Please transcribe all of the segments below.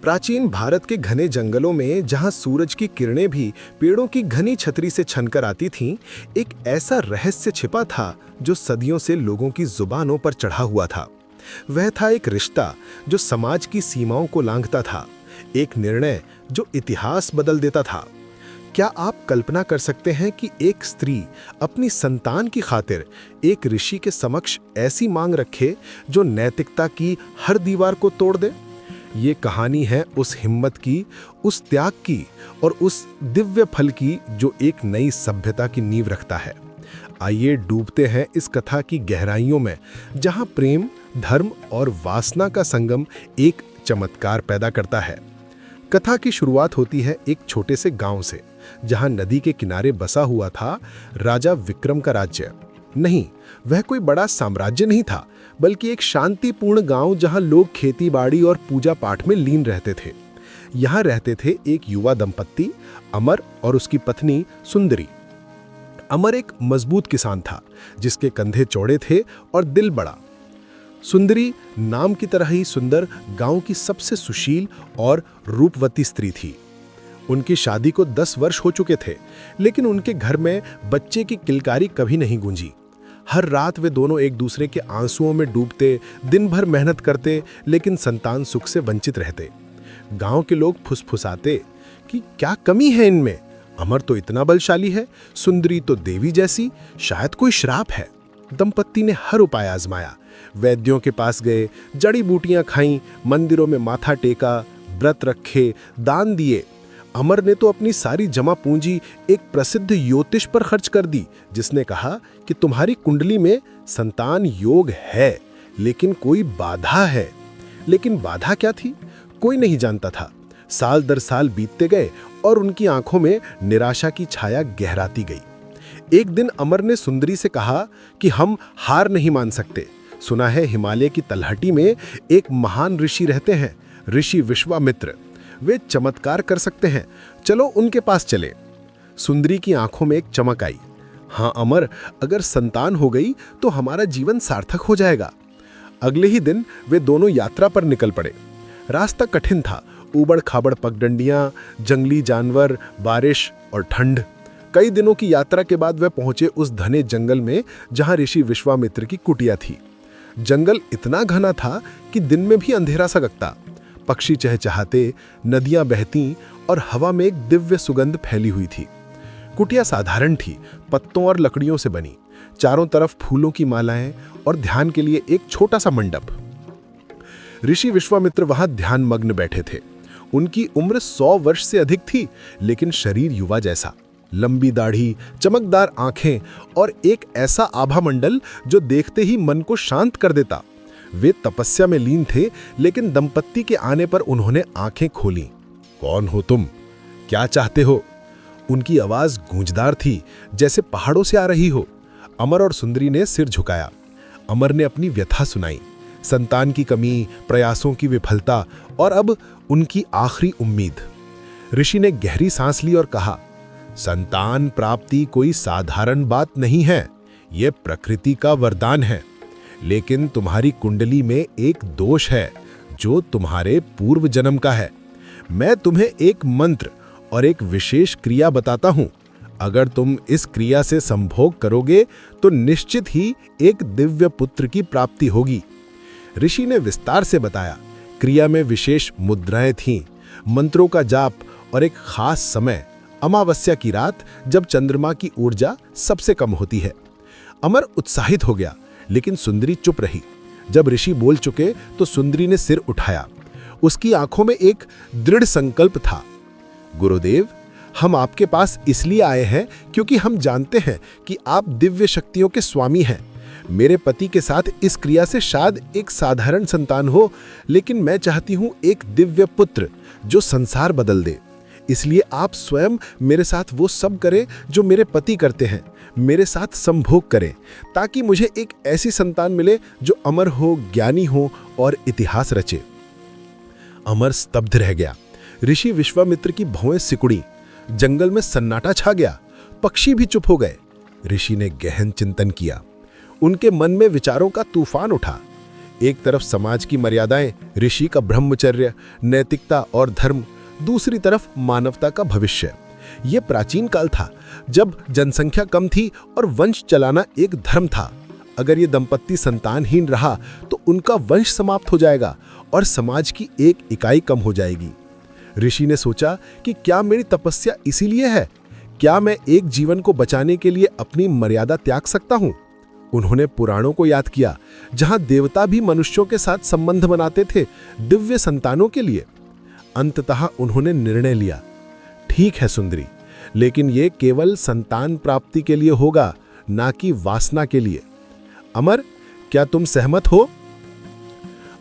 प्राचीन भारत के घने जंगलों में जहां सूरज की किरणें भी पेड़ों की घनी छतरी से छनकर आती थीं, एक ऐसा रहस्य छिपा था जो सदियों से लोगों की जुबानों पर चढ़ा हुआ था। वह था एक रिश्ता जो समाज की सीमाओं को लांघता था, एक निर्णय जो इतिहास बदल देता था। क्या आप कल्पना कर सकते हैं कि एक स्त्री अपनी संतान की खातिर एक ऋषि के समक्ष ऐसी मांग रखे जो नैतिकता की हर दीवार को तोड़ दे? ये कहानी है उस हिम्मत की, उस त्याग की और उस दिव्य फल की जो एक नई सभ्यता की नींव रखता है। आइए डूबते हैं इस कथा की गहराइयों में, जहां प्रेम, धर्म और वासना का संगम एक चमत्कार पैदा करता है। कथा की शुरुआत होती है एक छोटे से गांव से, जहां नदी के किनारे बसा हुआ था राजा विक्रम का राज्य। नहीं, वह कोई बड़ा साम्राज्य नहीं था, बल्कि एक शांतिपूर्ण गांव जहां लोग खेती बाड़ी और पूजा पाठ में लीन रहते थे। यहां रहते थे एक युवा दंपत्ति, अमर और उसकी पत्नी सुंदरी। अमर एक मजबूत किसान था, जिसके कंधे चौड़े थे और दिल बड़ा। सुंदरी नाम की तरह ही सुंदर गांव की सबसे सुशील और रूपवती स्त्री थी। उनकी शादी को 10 वर्ष हो चुके थे, लेकिन उनके घर में बच्चे की किलकारी कभी नहीं गूंजी। हर रात वे दोनों एक दूसरे के आंसुओं में डूबते, दिन भर मेहनत करते, लेकिन संतान सुख से वंचित रहते। गांव के लोग फुसफुसाते कि क्या कमी है इनमें? अमर तो इतना बलशाली है, सुंदरी तो देवी जैसी, शायद कोई श्राप है। दंपत्ति ने हर उपाय आजमाया, वैद्यों के पास गए, जड़ी बूटियां खाईं, मंदिरों में माथा टेका, व्रत रखे, दान दिए। अमर ने तो अपनी सारी जमा पूंजी एक प्रसिद्ध ज्योतिष पर खर्च कर दी, जिसने कहा कि तुम्हारी कुंडली में संतान योग है, लेकिन कोई बाधा है। लेकिन बाधा क्या थी, कोई नहीं जानता था। साल दर साल बीतते गए और उनकी आंखों में निराशा की छाया गहराती गई। एक दिन अमर ने सुंदरी से कहा कि हम हार नहीं मान सकते। सुना है हिमालय की तलहटी में एक महान ऋषि रहते हैं, ऋषि विश्वामित्र। वे चमत्कार कर सकते हैं, चलो उनके पास चले। सुंदरी की आंखों में एक चमक आई। हाँ अमर, अगर संतान हो गई तो हमारा जीवन सार्थक हो जाएगा। अगले ही दिन वे दोनों यात्रा पर निकल पड़े। रास्ता कठिन था, ऊबड़ खाबड़ पगडंडियां, जंगली जानवर, बारिश और ठंड। कई दिनों की यात्रा के बाद वे पहुंचे उस घने जंगल में जहां ऋषि विश्वामित्र की कुटिया थी। जंगल इतना घना था कि दिन में भी अंधेरा सा लगता। पक्षी चहचहाते, नदियां बहती और हवा में एक दिव्य सुगंध फैली हुई थी। कुटिया साधारण थी, पत्तों और लकड़ियों से बनी। चारों तरफ फूलों की मालाएं और ध्यान के लिए एक छोटा सा मंडप। ऋषि विश्वामित्र वहां ध्यान मग्न बैठे थे। उनकी उम्र 100 वर्ष से अधिक थी, लेकिन शरीर युवा जैसा। लंबी दाढ़ी, चमकदार आंखें और एक ऐसा आभा मंडल जो देखते ही मन को शांत कर देता। वे तपस्या में लीन थे, लेकिन दंपत्ति के आने पर उन्होंने आंखें खोली। कौन हो तुम? क्या चाहते हो? उनकी आवाज गूंजदार थी, जैसे पहाड़ों से आ रही हो। अमर और सुंदरी ने सिर झुकाया। अमर ने अपनी व्यथा सुनाई, संतान की कमी, प्रयासों की विफलता और अब उनकी आखिरी उम्मीद। ऋषि ने गहरी सांस ली और कहा, संतान प्राप्ति कोई साधारण बात नहीं है, यह प्रकृति का वरदान है। लेकिन तुम्हारी कुंडली में एक दोष है जो तुम्हारे पूर्व जन्म का है। मैं तुम्हें एक मंत्र और एक विशेष क्रिया बताता हूं। अगर तुम इस क्रिया से संभोग करोगे तो निश्चित ही एक दिव्य पुत्र की प्राप्ति होगी। ऋषि ने विस्तार से बताया। क्रिया में विशेष मुद्राएं थीं, मंत्रों का जाप और एक खास समय, अमावस्या की रात, जब चंद्रमा की ऊर्जा सबसे कम होती है। अमर उत्साहित हो गया, लेकिन सुंदरी चुप रही। जब ऋषि बोल चुके तो सुंदरी ने सिर उठाया। उसकी आंखों में एक दृढ़ संकल्प था। गुरुदेव, हम आपके पास इसलिए आए हैं क्योंकि हम जानते हैं कि आप दिव्य शक्तियों के स्वामी हैं। मेरे पति के साथ इस क्रिया से शायद एक साधारण संतान हो, लेकिन मैं चाहती हूं एक दिव्य पुत्र जो संसार बदल दे। इसलिए आप स्वयं मेरे साथ वो सब करें जो मेरे पति करते हैं, मेरे साथ संभोग करें, ताकि मुझे एक ऐसी संतान मिले जो अमर हो, ज्ञानी हो और इतिहास रचे। अमर स्तब्ध रह गया। ऋषि विश्वामित्र की भौएं सिकुड़ी, जंगल में सन्नाटा छा गया, पक्षी भी चुप हो गए। ऋषि ने गहन चिंतन किया। उनके मन में विचारों का तूफान उठा। एक तरफ समाज की मर्यादाएं, ऋषि का ब्रह्मचर्य, नैतिकता और धर्म, दूसरी तरफ मानवता का भविष्य। ये प्राचीन काल था जब जनसंख्या कम थी और वंश चलाना एक धर्म था। अगर ये दंपत्ति संतानहीन रहा तो उनका वंश समाप्त हो जाएगा और समाज की एक इकाई कम हो जाएगी। ऋषि ने सोचा कि क्या मेरी तपस्या इसीलिए है? क्या मैं एक जीवन को बचाने के लिए अपनी मर्यादा त्याग सकता हूं? उन्होंने पुराणों को याद किया, जहां देवता भी मनुष्यों के साथ संबंध बनाते थे दिव्य संतानों के लिए। अंततः उन्होंने निर्णय लिया, ठीक है सुंदरी, लेकिन ये केवल संतान प्राप्ति के लिए होगा, ना कि वासना के लिए। अमर, क्या तुम सहमत हो?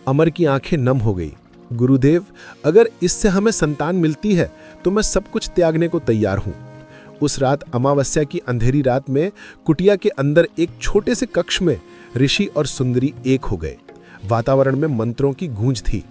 अमर की आंखें नम हो गई। गुरुदेव, अगर इससे हमें संतान मिलती है तो मैं सब कुछ त्यागने को तैयार हूं। उस रात, अमावस्या की अंधेरी रात में, कुटिया के अंदर एक छोटे से कक्ष में ऋषि और सुंदरी एक हो गए। वातावरण में मंत्रों की गूंज थी।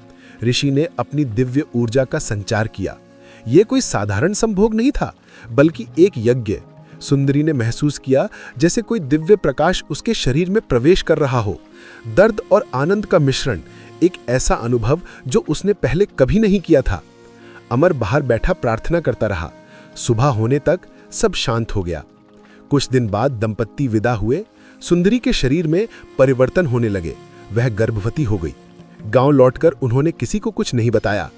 ऋषि ने अपनी दिव्य ऊर्जा का संचार किया। यह कोई साधारण संभोग नहीं था, बल्कि एक यज्ञ। सुंदरी ने महसूस किया जैसे कोई दिव्य प्रकाश उसके शरीर में प्रवेश कर रहा हो। दर्द और आनंद का मिश्रण, एक ऐसा अनुभव जो उसने पहले कभी नहीं किया था। अमर बाहर बैठा प्रार्थना करता रहा। सुबह होने तक सब शांत हो गया। कुछ दिन बाद दंपत्ति विदा हुए। सुंदरी के शरीर में परिवर्तन होने लगे। वह गर्भवती हो गई। गांव लौटकर उन्होंने किसी को कुछ नहीं बताया।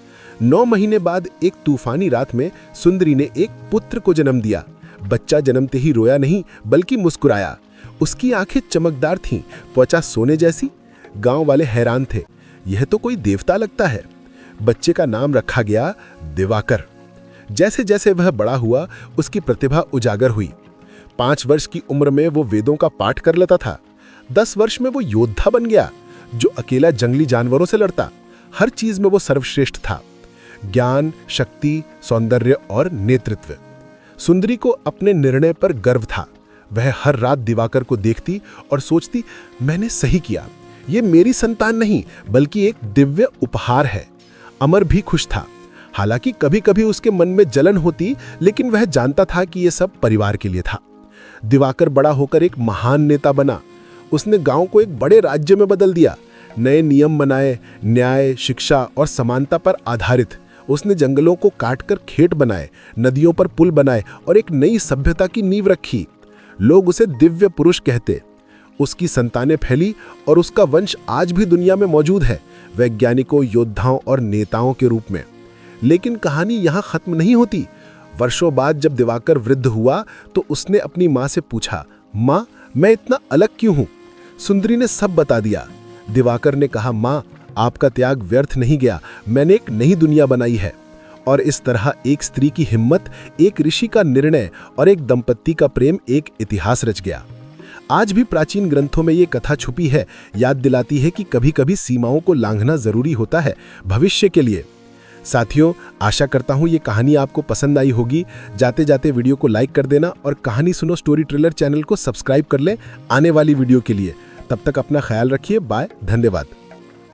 9 महीने बाद एक तूफानी रात में सुंदरी ने एक पुत्र को जन्म दिया। बच्चा जन्मते ही रोया नहीं, बल्कि मुस्कुराया। उसकी आंखें चमकदार थीं, त्वचा सोने जैसी। गांव वाले हैरान थे, यह तो कोई देवता लगता है। बच्चे का नाम रखा गया दिवाकर। जैसे जैसे वह बड़ा हुआ, उसकी प्रतिभा उजागर हुई। 5 वर्ष की उम्र में वो वेदों का पाठ कर लेता था। 10 वर्ष में वो योद्धा बन गया, जो अकेला जंगली जानवरों से लड़ता। हर चीज में वो सर्वश्रेष्ठ था, ज्ञान, शक्ति, सौंदर्य और नेतृत्व। सुंदरी को अपने निर्णय पर गर्व था। वह हर रात दिवाकर को देखती और सोचती, मैंने सही किया। ये मेरी संतान नहीं, बल्कि एक दिव्य उपहार है। अमर भी खुश था। हालांकि कभी कभी उसके मन में जलन होती, लेकिन वह जानता था कि यह सब परिवार के लिए था। दिवाकर बड़ा होकर एक महान नेता बना। उसने गांव को एक बड़े राज्य में बदल दिया। नए नियम बनाए, न्याय, शिक्षा और समानता पर आधारित। उसने जंगलों को काटकर खेत बनाए, नदियों पर पुल बनाए और एक नई सभ्यता की नींव रखी। लोग उसे दिव्य पुरुष कहते। उसकी संतानें फैली और उसका वंश आज भी दुनिया में मौजूद है, वैज्ञानिकों, योद्धाओं और नेताओं के रूप में। लेकिन कहानी यहां खत्म नहीं होती। वर्षों बाद जब दिवाकर वृद्ध हुआ तो उसने अपनी मां से पूछा, मां, मैं इतना अलग क्यों हूं? सुंदरी ने सब बता दिया। दिवाकर ने कहा, मां, आपका त्याग व्यर्थ नहीं गया। मैंने एक नई दुनिया बनाई है। और इस तरह एक स्त्री की हिम्मत, एक ऋषि का निर्णय और एक दंपत्ति का प्रेम एक इतिहास रच गया। आज भी प्राचीन ग्रंथों में ये कथा छुपी है, याद दिलाती है कि कभी कभी सीमाओं को लांघना जरूरी होता है भविष्य के लिए। साथियों, आशा करता हूं ये कहानी आपको पसंद आई होगी। जाते जाते वीडियो को लाइक कर देना और कहानी सुनो स्टोरी ट्रेलर चैनल को सब्सक्राइब कर लें आने वाली वीडियो के लिए। तब तक अपना ख्याल रखिए। बाय, धन्यवाद।